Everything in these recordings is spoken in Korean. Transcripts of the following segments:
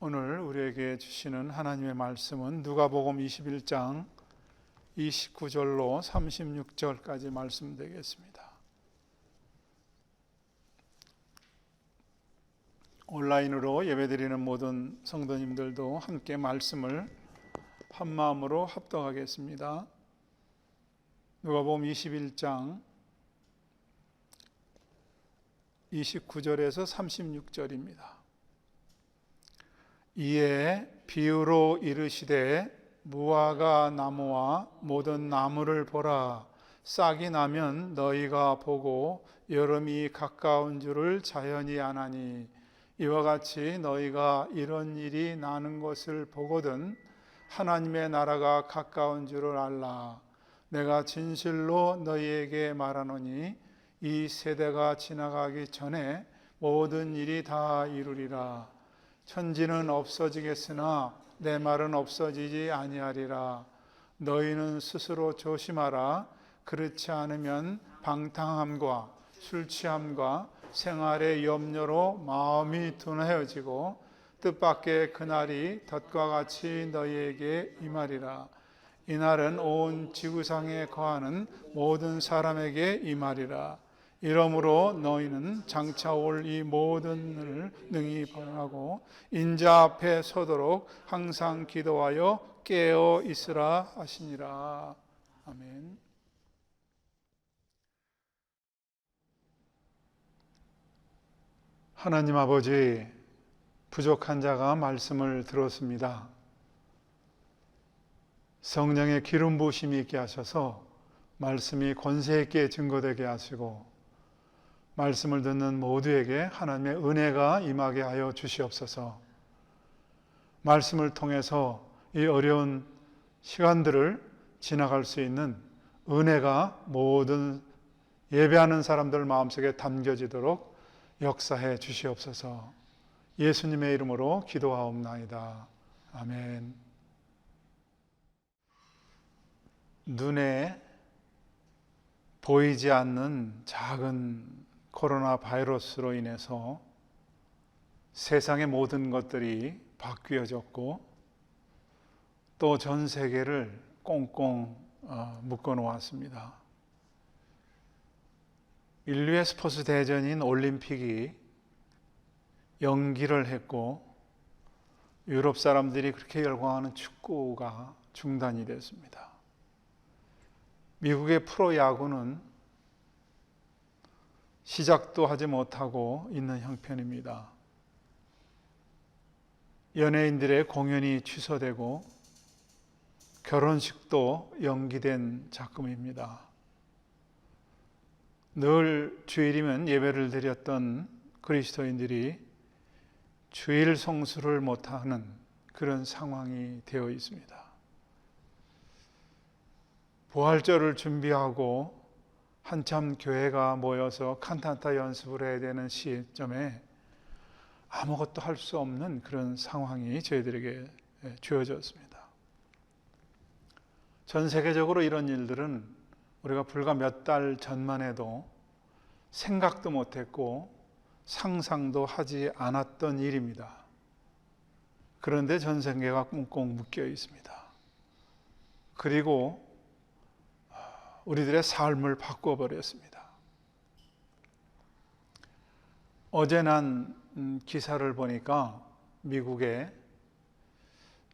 오늘 우리에게 주시는 하나님의 말씀은 누가복음 21장 29절로 36절까지 말씀되겠습니다. 온라인으로 예배드리는 모든 성도님들도 함께 말씀을 한마음으로 합독하겠습니다. 누가복음 21장 29절에서 36절입니다. 이에 비유로 이르시되 무화과 나무와 모든 나무를 보라. 싹이 나면 너희가 보고 여름이 가까운 줄을 자연히 아나니 이와 같이 너희가 이런 일이 나는 것을 보거든 하나님의 나라가 가까운 줄을 알라. 내가 진실로 너희에게 말하노니 이 세대가 지나가기 전에 모든 일이 다 이루리라. 천지는 없어지겠으나 내 말은 없어지지 아니하리라. 너희는 스스로 조심하라. 그렇지 않으면 방탕함과 술취함과 생활의 염려로 마음이 둔하여지고 뜻밖의 그날이 덫과 같이 너희에게 임하리라. 이날은 온 지구상에 거하는 모든 사람에게 임하리라. 이러므로 너희는 장차 올 이 모든 일을 능히 범하고 인자 앞에 서도록 항상 기도하여 깨어 있으라 하시니라. 아멘. 하나님 아버지, 부족한 자가 말씀을 들었습니다. 성령의 기름 부으심이 있게 하셔서 말씀이 권세 있게 증거되게 하시고 말씀을 듣는 모두에게 하나님의 은혜가 임하게 하여 주시옵소서. 말씀을 통해서 이 어려운 시간들을 지나갈 수 있는 은혜가 모든 예배하는 사람들 마음속에 담겨지도록 역사해 주시옵소서. 예수님의 이름으로 기도하옵나이다. 아멘. 눈에 보이지 않는 작은 코로나 바이러스로 인해서 세상의 모든 것들이 바뀌어졌고 또 전 세계를 꽁꽁 묶어 놓았습니다. 인류의 스포츠 대전인 올림픽이 연기를 했고 유럽 사람들이 그렇게 열광하는 축구가 중단이 됐습니다. 미국의 프로야구는 시작도 하지 못하고 있는 형편입니다. 연예인들의 공연이 취소되고 결혼식도 연기된 작금입니다. 늘 주일이면 예배를 드렸던 그리스도인들이 주일 성수를 못하는 그런 상황이 되어 있습니다. 부활절을 준비하고 한참 교회가 모여서 칸타타 연습을 해야 되는 시점에 아무것도 할 수 없는 그런 상황이 저희들에게 주어졌습니다. 전 세계적으로 이런 일들은 우리가 불과 몇 달 전만 해도 생각도 못했고 상상도 하지 않았던 일입니다. 그런데 전 세계가 꽁꽁 묶여 있습니다. 그리고 우리들의 삶을 바꿔버렸습니다. 어제 난 기사를 보니까 미국의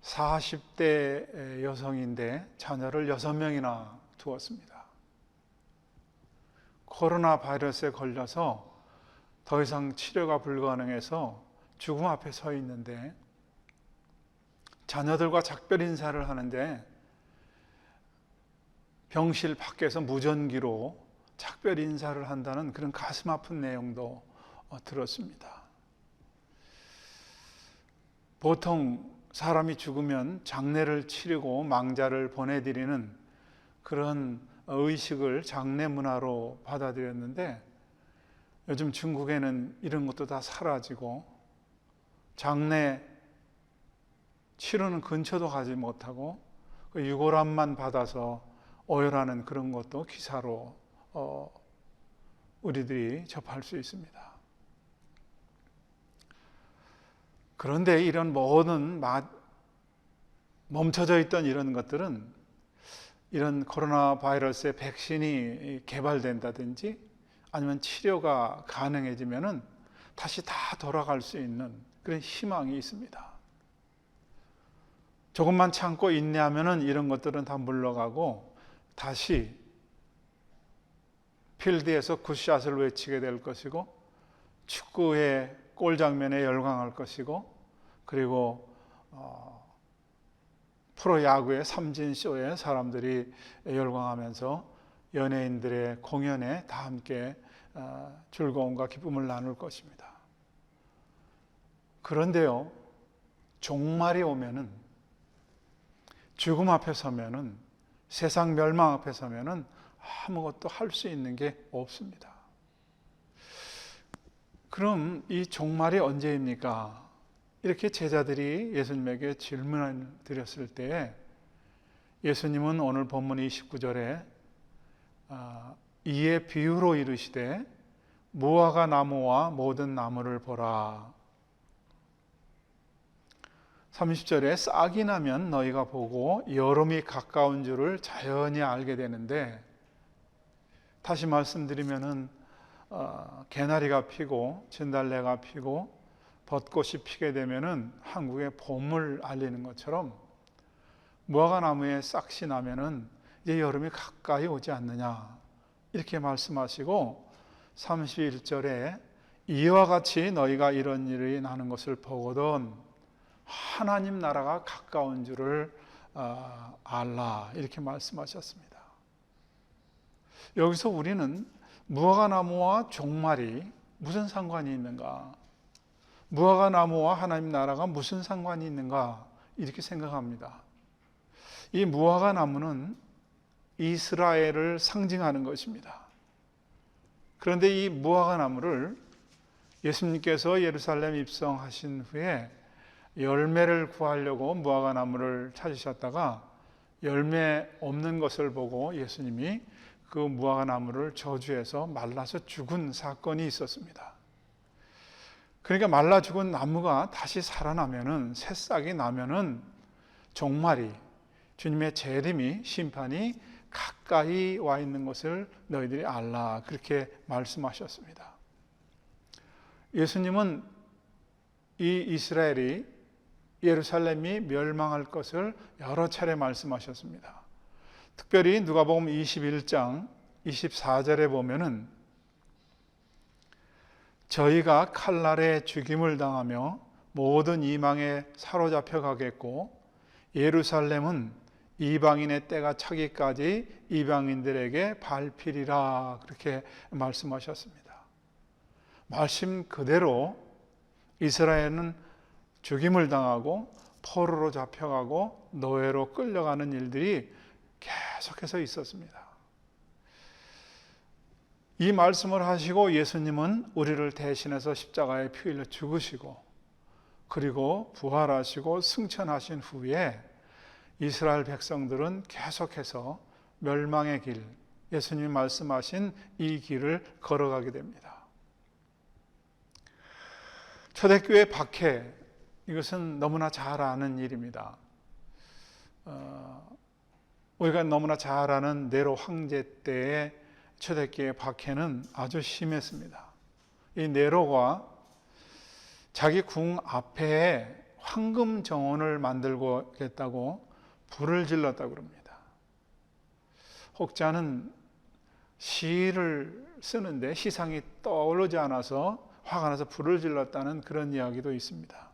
40대 여성인데 자녀를 6명이나 두었습니다. 코로나 바이러스에 걸려서 더 이상 치료가 불가능해서 죽음 앞에 서 있는데 자녀들과 작별 인사를 하는데 병실 밖에서 무전기로 작별 인사를 한다는 그런 가슴 아픈 내용도 들었습니다. 보통 사람이 죽으면 장례를 치르고 망자를 보내드리는 그런 의식을 장례 문화로 받아들였는데 요즘 중국에는 이런 것도 다 사라지고 장례 치르는 근처도 가지 못하고 유골함만 받아서 오열하는 그런 것도 기사로 우리들이 접할 수 있습니다. 그런데 이런 모든 멈춰져 있던 이런 것들은 이런 코로나 바이러스의 백신이 개발된다든지 아니면 치료가 가능해지면은 다시 다 돌아갈 수 있는 그런 희망이 있습니다. 조금만 참고 인내하면은 이런 것들은 다 물러가고 다시 필드에서 굿샷을 외치게 될 것이고 축구의 골 장면에 열광할 것이고 그리고 프로야구의 삼진쇼에 사람들이 열광하면서 연예인들의 공연에 다 함께 즐거움과 기쁨을 나눌 것입니다. 그런데요, 종말이 오면은 죽음 앞에 서면은 세상 멸망 앞에 서면은 아무것도 할 수 있는 게 없습니다. 그럼 이 종말이 언제입니까? 이렇게 제자들이 예수님에게 질문을 드렸을 때 예수님은 오늘 본문 29절에 이에 비유로 이르시되 무화과 나무와 모든 나무를 보라. 30절에 싹이 나면 너희가 보고 여름이 가까운 줄을 자연히 알게 되는데, 다시 말씀드리면은 개나리가 피고 진달래가 피고 벚꽃이 피게 되면은 한국의 봄을 알리는 것처럼 무화과 나무에 싹이 나면은 이제 여름이 가까이 오지 않느냐 이렇게 말씀하시고 31절에 이와 같이 너희가 이런 일이 나는 것을 보거든 하나님 나라가 가까운 줄을 알라 이렇게 말씀하셨습니다. 여기서 우리는 무화과 나무와 종말이 무슨 상관이 있는가? 무화과 나무와 하나님 나라가 무슨 상관이 있는가? 이렇게 생각합니다. 이 무화과 나무는 이스라엘을 상징하는 것입니다. 그런데 이 무화과 나무를 예수님께서 예루살렘 입성하신 후에 열매를 구하려고 무화과 나무를 찾으셨다가 열매 없는 것을 보고 예수님이 그 무화과 나무를 저주해서 말라서 죽은 사건이 있었습니다. 그러니까 말라 죽은 나무가 다시 살아나면은 새싹이 나면은 종말이 주님의 재림이 심판이 가까이 와 있는 것을 너희들이 알라 그렇게 말씀하셨습니다. 예수님은 이 이스라엘이 예루살렘이 멸망할 것을 여러 차례 말씀하셨습니다. 특별히 누가복음 21장 24절에 보면은 저희가 칼날에 죽임을 당하며 모든 이방에 사로잡혀 가겠고 예루살렘은 이방인의 때가 차기까지 이방인들에게 밟히리라 그렇게 말씀하셨습니다. 말씀 그대로 이스라엘은 죽임을 당하고 포로로 잡혀가고 노예로 끌려가는 일들이 계속해서 있었습니다. 이 말씀을 하시고 예수님은 우리를 대신해서 십자가에 피 흘려 죽으시고 그리고 부활하시고 승천하신 후에 이스라엘 백성들은 계속해서 멸망의 길, 예수님이 말씀하신 이 길을 걸어가게 됩니다. 초대교회 박해, 이것은 너무나 잘 아는 일입니다. 우리가 너무나 잘 아는 네로 황제 때의 초대교회 박해는 아주 심했습니다. 이 네로가 자기 궁 앞에 황금 정원을 만들고 겠다고 불을 질렀다고 합니다. 혹자는 시를 쓰는데 시상이 떠오르지 않아서 화가 나서 불을 질렀다는 그런 이야기도 있습니다.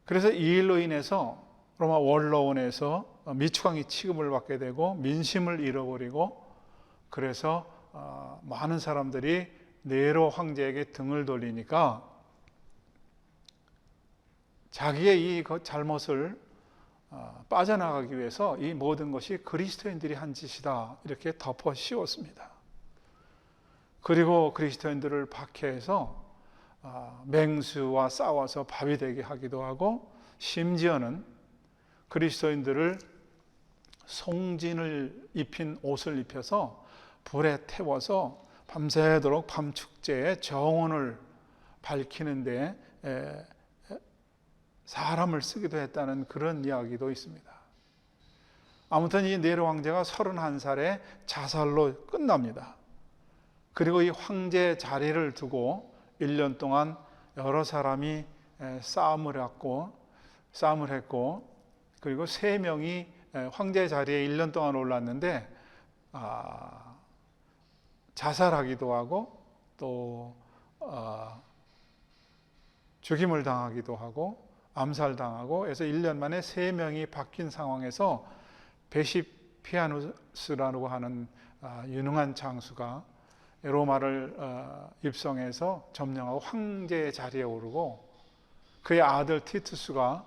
그래서 이 일로 인해서 로마 원로원에서 미추광이 취급을 받게 되고 민심을 잃어버리고 그래서 많은 사람들이 네로 황제에게 등을 돌리니까 자기의 이 잘못을 빠져나가기 위해서 이 모든 것이 그리스도인들이 한 짓이다 이렇게 덮어 씌웠습니다. 그리고 그리스도인들을 박해해서 맹수와 싸워서 밥이 되게 하기도 하고 심지어는 그리스도인들을 송진을 입힌 옷을 입혀서 불에 태워서 밤새도록 밤축제에 정원을 밝히는데 사람을 쓰기도 했다는 그런 이야기도 있습니다. 아무튼 이 네로 황제가 31살에 자살로 끝납니다. 그리고 이 황제 자리를 두고 1년 동안 여러 사람이 싸움을 했고 그리고 3명이 황제 자리에 1년 동안 올랐는데 자살하기도 하고 또 죽임을 당하기도 하고 암살당하고 해서 1년 만에 3명이 바뀐 상황에서 베시피아누스라고 하는 유능한 장수가 로마를 입성해서 점령하고 황제 자리에 오르고 그의 아들 티투스가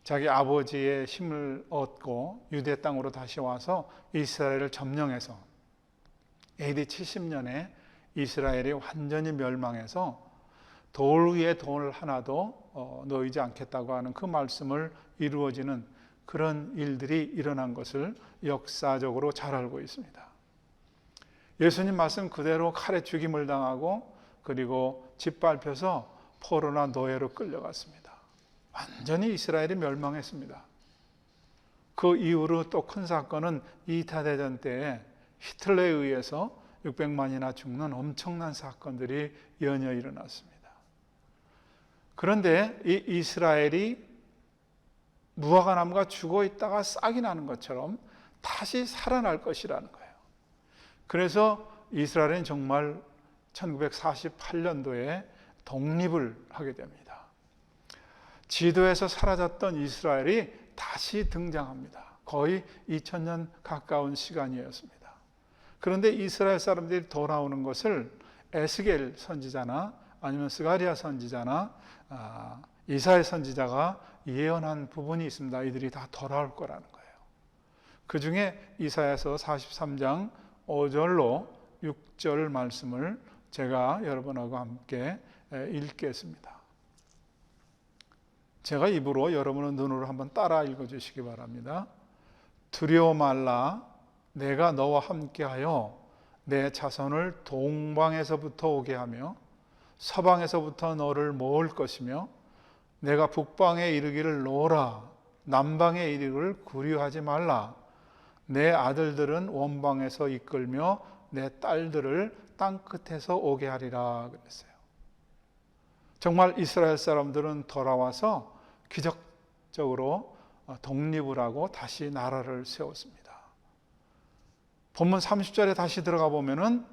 자기 아버지의 힘을 얻고 유대 땅으로 다시 와서 이스라엘을 점령해서 AD 70년에 이스라엘이 완전히 멸망해서 돌 위에 돌 하나도 놓이지 않겠다고 하는 그 말씀을 이루어지는 그런 일들이 일어난 것을 역사적으로 잘 알고 있습니다. 예수님 말씀 그대로 칼에 죽임을 당하고 그리고 짓밟혀서 포로나 노예로 끌려갔습니다. 완전히 이스라엘이 멸망했습니다. 그 이후로 또 큰 사건은 2차 대전 때에 히틀러에 의해서 600만이나 죽는 엄청난 사건들이 연이어 일어났습니다. 그런데 이 이스라엘이 무화과 나무가 죽어 있다가 싹이 나는 것처럼 다시 살아날 것이라는 거예요. 그래서 이스라엘은 정말 1948년도에 독립을 하게 됩니다. 지도에서 사라졌던 이스라엘이 다시 등장합니다. 거의 2000년 가까운 시간이었습니다. 그런데 이스라엘 사람들이 돌아오는 것을 에스겔 선지자나 아니면 스가랴 선지자나 이사야 선지자가 예언한 부분이 있습니다. 이들이 다 돌아올 거라는 거예요. 그 중에 이사야서 43장 5절로 6절 말씀을 제가 여러분하고 함께 읽겠습니다. 제가 입으로 여러분의 눈으로 한번 따라 읽어주시기 바랍니다. 두려워 말라, 내가 너와 함께하여 내 자손을 동방에서부터 오게 하며 서방에서부터 너를 모을 것이며 내가 북방에 이르기를 노라, 남방에 이르기를 구류하지 말라. 내 아들들은 원방에서 이끌며 내 딸들을 땅끝에서 오게 하리라 그랬어요. 정말 이스라엘 사람들은 돌아와서 기적적으로 독립을 하고 다시 나라를 세웠습니다. 본문 30절에 다시 들어가 보면은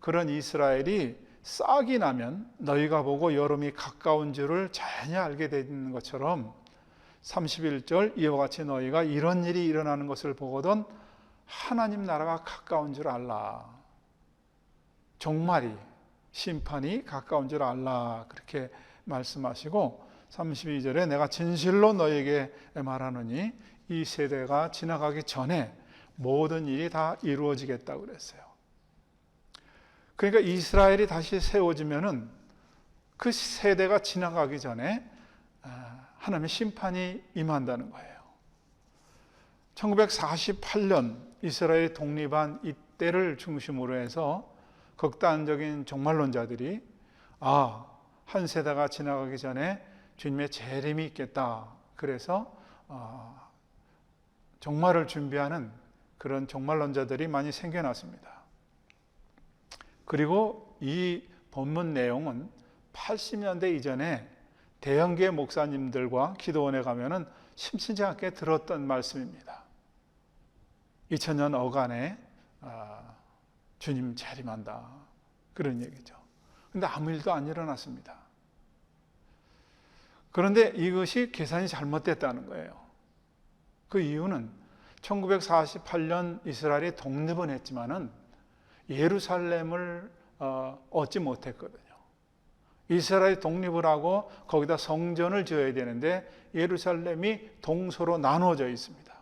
그런 이스라엘이 싹이 나면 너희가 보고 여름이 가까운 줄을 전혀 알게 되는 것처럼 31절 이와 같이 너희가 이런 일이 일어나는 것을 보거든 하나님 나라가 가까운 줄 알라. 종말이 심판이 가까운 줄 알라 그렇게 말씀하시고 32절에 내가 진실로 너에게 말하노니 이 세대가 지나가기 전에 모든 일이 다 이루어지겠다고 그랬어요. 그러니까 이스라엘이 다시 세워지면은 그 세대가 지나가기 전에 하나님의 심판이 임한다는 거예요. 1948년 이스라엘이 독립한 이때를 중심으로 해서 극단적인 종말론자들이 한 세대가 지나가기 전에 주님의 재림이 있겠다. 그래서 종말을 준비하는 그런 종말론자들이 많이 생겨났습니다. 그리고 이 본문 내용은 80년대 이전에 대형교회 목사님들과 기도원에 가면은 심심치 않게 들었던 말씀입니다. 2000년 어간에 주님 재림한다 그런 얘기죠. 그런데 아무 일도 안 일어났습니다. 그런데 이것이 계산이 잘못됐다는 거예요. 그 이유는 1948년 이스라엘이 독립은 했지만은 예루살렘을 얻지 못했거든요. 이스라엘이 독립을 하고 거기다 성전을 지어야 되는데 예루살렘이 동서로 나누어져 있습니다.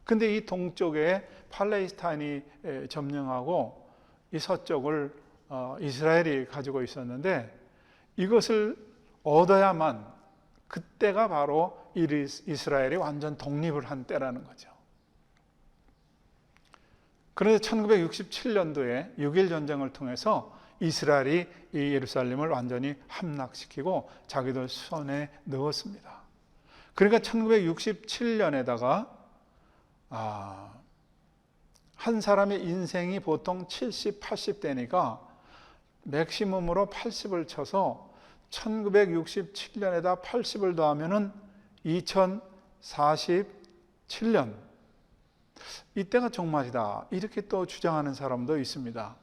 근데 이 동쪽에 팔레스타인이 점령하고 이 서쪽을 이스라엘이 가지고 있었는데 이것을 얻어야만 그때가 바로 이스라엘이 완전 독립을 한 때라는 거죠. 그런데 1967년도에 6.1 전쟁을 통해서 이스라엘이 이 예루살렘을 완전히 함락시키고 자기들 손에 넣었습니다. 그러니까 1967년에다가 한 사람의 인생이 보통 70, 80대니까 맥시멈으로 80을 쳐서 1967년에다 80을 더하면은 2047년, 이때가 종말이다, 이렇게 또 주장하는 사람도 있습니다.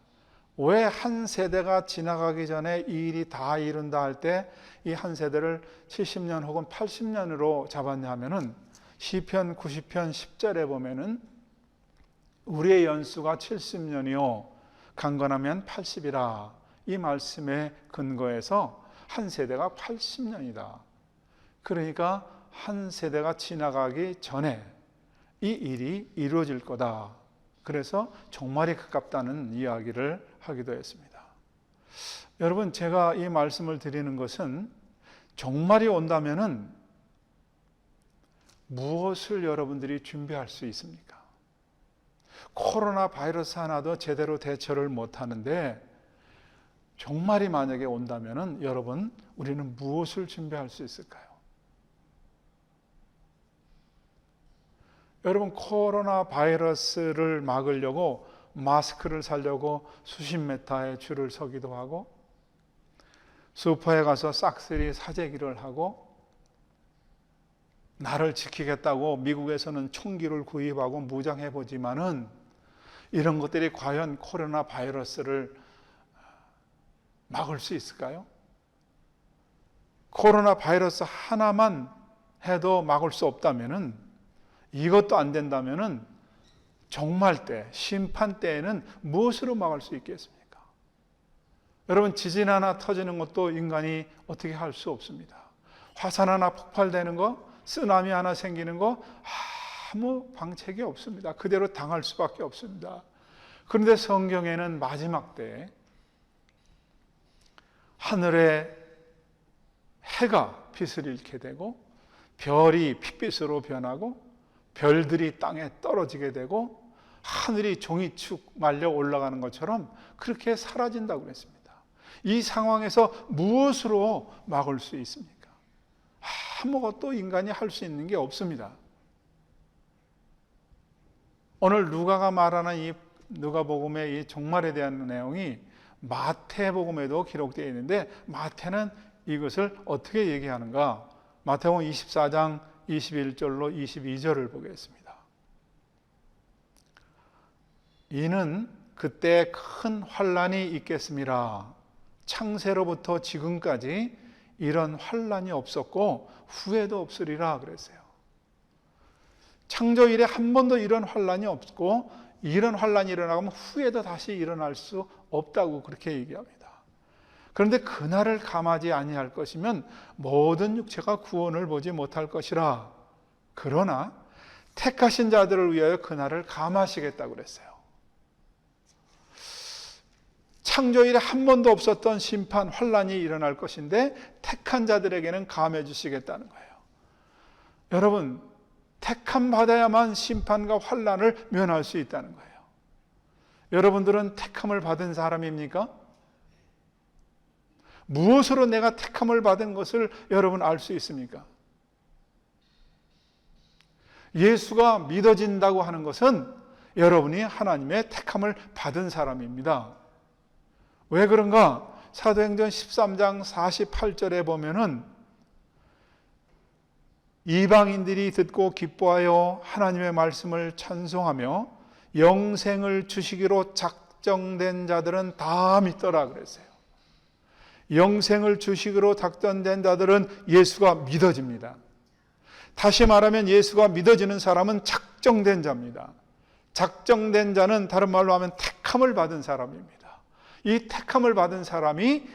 왜 한 세대가 지나가기 전에 이 일이 다 이룬다 할 때 이 한 세대를 70년 혹은 80년으로 잡았냐 하면은 시편 90편 10절에 보면은 우리의 연수가 70년이요 강건하면 80이라, 이 말씀에 근거해서 한 세대가 80년이다. 그러니까 한 세대가 지나가기 전에 이 일이 이루어질 거다. 그래서 종말이 가깝다는 이야기를 하기도 했습니다. 여러분, 제가 이 말씀을 드리는 것은 종말이 온다면은 무엇을 여러분들이 준비할 수 있습니까? 코로나 바이러스 하나도 제대로 대처를 못하는데 종말이 만약에 온다면은 여러분, 우리는 무엇을 준비할 수 있을까요? 여러분, 코로나 바이러스를 막으려고 마스크를 사려고 수십 미터의 줄을 서기도 하고, 슈퍼에 가서 싹쓸이 사재기를 하고, 나를 지키겠다고 미국에서는 총기를 구입하고 무장해보지만은 이런 것들이 과연 코로나 바이러스를 막을 수 있을까요? 코로나 바이러스 하나만 해도 막을 수 없다면은, 이것도 안 된다면은 종말 때, 심판 때에는 무엇으로 막을 수 있겠습니까? 여러분, 지진 하나 터지는 것도 인간이 어떻게 할 수 없습니다. 화산 하나 폭발되는 거, 쓰나미 하나 생기는 거 아무 방책이 없습니다. 그대로 당할 수밖에 없습니다. 그런데 성경에는 마지막 때 하늘에 해가 빛을 잃게 되고 별이 핏빛으로 변하고 별들이 땅에 떨어지게 되고 하늘이 종이축 말려 올라가는 것처럼 그렇게 사라진다고 그랬습니다. 이 상황에서 무엇으로 막을 수 있습니까? 아무것도 인간이 할 수 있는 게 없습니다. 오늘 누가가 말하는 이 누가복음의 이 종말에 대한 내용이 마태복음에도 기록되어 있는데, 마태는 이것을 어떻게 얘기하는가? 마태복음 24장 21절로 22절을 보겠습니다. 이는 그때 큰 환난이 있겠음이라. 창세로부터 지금까지 이런 환난이 없었고 후에도 없으리라 그랬어요. 창조 이래 한 번도 이런 환난이 없고, 이런 환난이 일어나면 후에도 다시 일어날 수 없다고 그렇게 얘기합니다. 그런데 그날을 감하지 아니할 것이면 모든 육체가 구원을 보지 못할 것이라. 그러나 택하신 자들을 위하여 그날을 감하시겠다고 그랬어요. 창조 이래 한 번도 없었던 심판, 환난이 일어날 것인데 택한 자들에게는 감해 주시겠다는 거예요. 여러분, 택함 받아야만 심판과 환난을 면할 수 있다는 거예요. 여러분들은 택함을 받은 사람입니까? 무엇으로 내가 택함을 받은 것을 여러분 알 수 있습니까? 예수가 믿어진다고 하는 것은 여러분이 하나님의 택함을 받은 사람입니다. 왜 그런가? 사도행전 13장 48절에 보면은 이방인들이 듣고 기뻐하여 하나님의 말씀을 찬송하며 영생을 주시기로 작정된 자들은 다 믿더라 그랬어요. 영생을 주시기로 작정된 자들은 예수가 믿어집니다. 다시 말하면 예수가 믿어지는 사람은 작정된 자입니다. 작정된 자는 다른 말로 하면 택함을 받은 사람입니다. 이 택함을 받은 사람이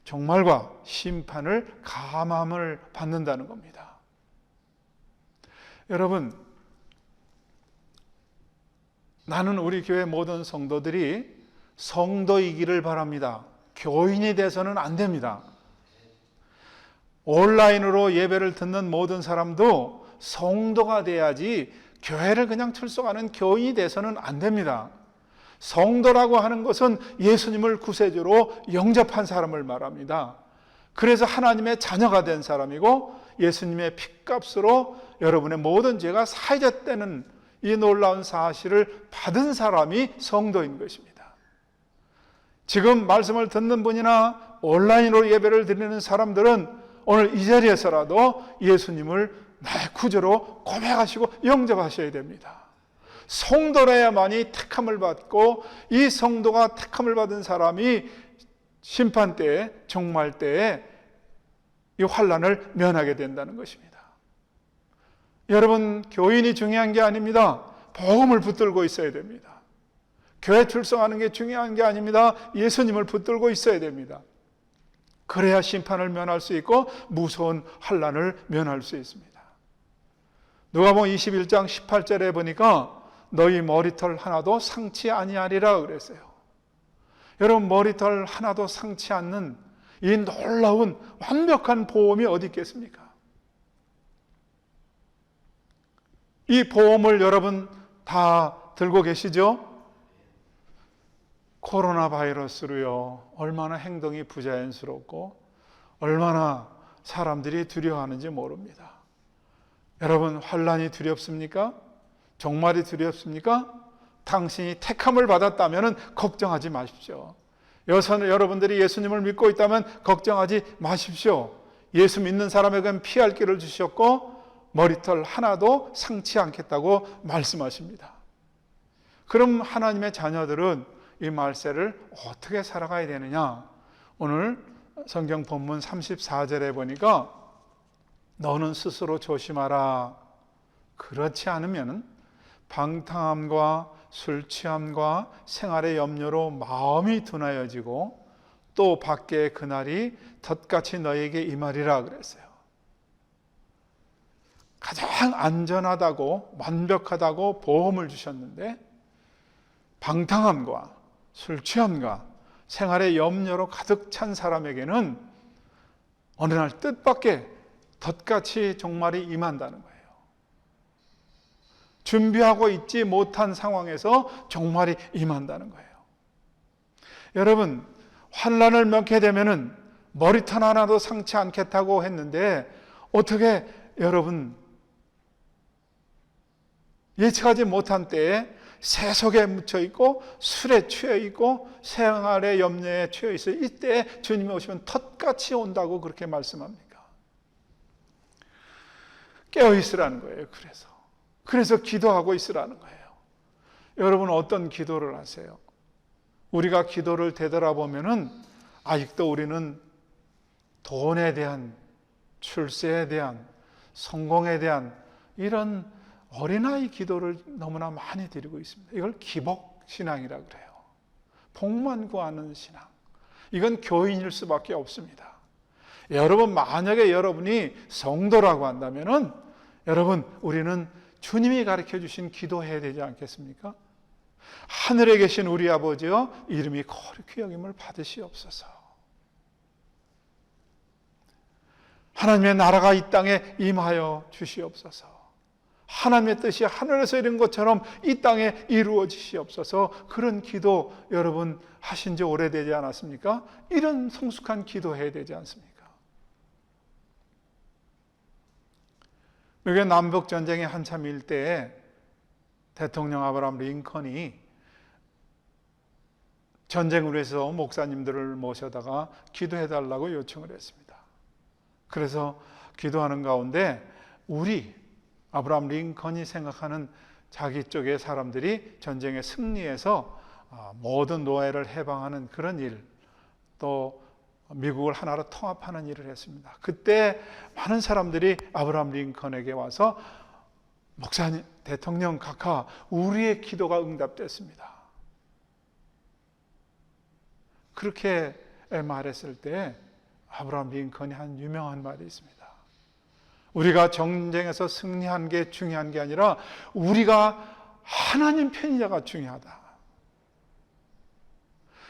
종말과 심판을 감함을 받는다는 겁니다. 여러분, 나는 우리 교회 모든 성도들이 성도이기를 바랍니다. 교인이 돼서는 안 됩니다. 온라인으로 예배를 듣는 모든 사람도 성도가 돼야지 교회를 그냥 출석하는 교인이 돼서는 안 됩니다. 성도라고 하는 것은 예수님을 구세주로 영접한 사람을 말합니다. 그래서 하나님의 자녀가 된 사람이고 예수님의 핏값으로 여러분의 모든 죄가 사해졌다는 이 놀라운 사실을 받은 사람이 성도인 것입니다. 지금 말씀을 듣는 분이나 온라인으로 예배를 드리는 사람들은 오늘 이 자리에서라도 예수님을 나의 구주로 고백하시고 영접하셔야 됩니다. 성도라야만이 택함을 받고, 이 성도가 택함을 받은 사람이 심판 때에, 종말 때에 이 환난을 면하게 된다는 것입니다. 여러분, 교인이 중요한 게 아닙니다. 복음을 붙들고 있어야 됩니다. 교회 출석하는 게 중요한 게 아닙니다. 예수님을 붙들고 있어야 됩니다. 그래야 심판을 면할 수 있고 무서운 환난을 면할 수 있습니다. 누가복음 21장 18절에 보니까 너희 머리털 하나도 상치 아니하리라 그랬어요. 여러분, 머리털 하나도 상치 않는 이 놀라운 완벽한 보험이 어디 있겠습니까? 이 보험을 여러분 다 들고 계시죠? 코로나 바이러스로요, 얼마나 행동이 부자연스럽고 얼마나 사람들이 두려워하는지 모릅니다. 여러분, 환난이 두렵습니까? 종말이 두렵습니까? 당신이 택함을 받았다면 걱정하지 마십시오. 여러분들이 예수님을 믿고 있다면 걱정하지 마십시오. 예수 믿는 사람에게는 피할 길을 주셨고 머리털 하나도 상치 않겠다고 말씀하십니다. 그럼 하나님의 자녀들은 이 말세를 어떻게 살아가야 되느냐? 오늘 성경 본문 34절에 보니까 너는 스스로 조심하라. 그렇지 않으면 방탕함과 술 취함과 생활의 염려로 마음이 둔하여지고 또 밖에 그날이 덫같이 너에게 임하리라 그랬어요. 가장 안전하다고 완벽하다고 보험을 주셨는데 방탕함과 술 취함과 생활의 염려로 가득 찬 사람에게는 어느 날 뜻밖의 덫같이 종말이 임한다는 거예요. 준비하고 있지 못한 상황에서 종말이 임한다는 거예요. 여러분, 환난을 면케 되면은 머리털 하나도 상치 않겠다고 했는데 어떻게 여러분 예측하지 못한 때에 세속에 묻혀 있고 술에 취해 있고 생활의 염려에 취해 있어요. 이때 주님이 오시면 덫같이 온다고 그렇게 말씀합니까? 깨어 있으라는 거예요. 그래서 기도하고 있으라는 거예요. 여러분, 어떤 기도를 하세요? 우리가 기도를 되돌아보면은 아직도 우리는 돈에 대한, 출세에 대한, 성공에 대한 이런 어린아이 기도를 너무나 많이 드리고 있습니다. 이걸 기복신앙이라고 그래요. 복만 구하는 신앙. 이건 교인일 수밖에 없습니다. 여러분, 만약에 여러분이 성도라고 한다면은 여러분, 우리는 주님이 가르쳐 주신 기도해야 되지 않겠습니까? 하늘에 계신 우리 아버지여, 이름이 거룩히 여김을 받으시옵소서. 하나님의 나라가 이 땅에 임하여 주시옵소서. 하나님의 뜻이 하늘에서 이룬 것처럼 이 땅에 이루어지시옵소서. 그런 기도 여러분 하신 지 오래되지 않았습니까? 이런 성숙한 기도해야 되지 않습니까? 미국의 남북전쟁이 한참일 때에 대통령 아브라함 링컨이 전쟁을 위해서 목사님들을 모셔다가 기도해달라고 요청을 했습니다. 그래서 기도하는 가운데 아브라함 링컨이 생각하는 자기 쪽의 사람들이 전쟁에 승리해서 모든 노예를 해방하는 그런 일, 또 미국을 하나로 통합하는 일을 했습니다. 그때 많은 사람들이 아브라함 링컨에게 와서 목사님, 대통령 각하, 우리의 기도가 응답됐습니다. 그렇게 말했을 때 아브라함 링컨이 한 유명한 말이 있습니다. 우리가 전쟁에서 승리한 게 중요한 게 아니라 우리가 하나님 편이자가 중요하다.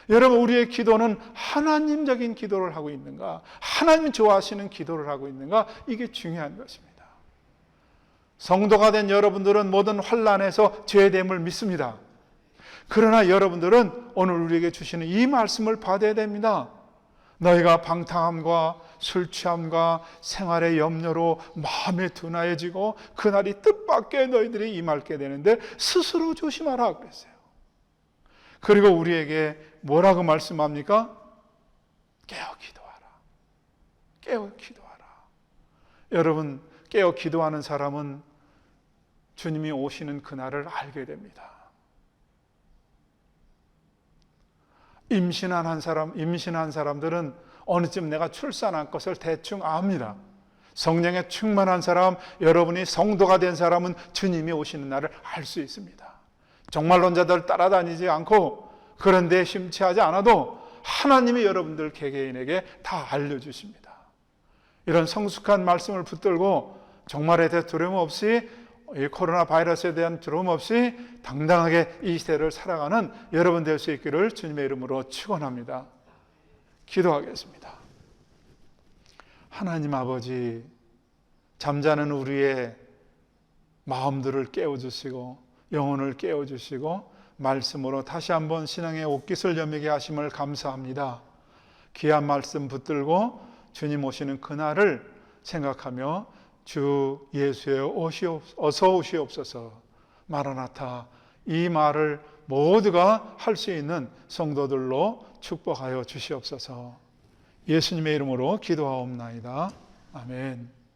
여러분, 우리의 기도는 하나님적인 기도를 하고 있는가, 하나님이 좋아하시는 기도를 하고 있는가, 이게 중요한 것입니다. 성도가 된 여러분들은 모든 환난에서 죄됨을 믿습니다. 그러나 여러분들은 오늘 우리에게 주시는 이 말씀을 받아야 됩니다. 너희가 방탕함과 술 취함과 생활의 염려로 마음이 둔하여지고 그날이 뜻밖의 너희들이 임할게 되는데 스스로 조심하라 그랬어요. 그리고 우리에게 뭐라고 말씀합니까? 깨어 기도하라. 깨어 기도하라. 여러분, 깨어 기도하는 사람은 주님이 오시는 그날을 알게 됩니다. 임신한 사람들은 어느쯤 내가 출산할 것을 대충 압니다. 성령에 충만한 사람, 여러분이 성도가 된 사람은 주님이 오시는 날을 알 수 있습니다. 종말론자들 따라다니지 않고 그런 데 심취하지 않아도 하나님이 여러분들 개개인에게 다 알려주십니다. 이런 성숙한 말씀을 붙들고 종말에 대해 두려움 없이, 이 코로나 바이러스에 대한 두려움 없이 당당하게 이 시대를 살아가는 여러분 될 수 있기를 주님의 이름으로 축원합니다. 기도하겠습니다. 하나님 아버지, 잠자는 우리의 마음들을 깨워주시고 영혼을 깨워주시고 말씀으로 다시 한번 신앙의 옷깃을 여미게 하심을 감사합니다. 귀한 말씀 붙들고 주님 오시는 그날을 생각하며 주 예수여 어서 오시옵소서, 마라나타, 이 말을 모두가 할 수 있는 성도들로 축복하여 주시옵소서. 예수님의 이름으로 기도하옵나이다. 아멘.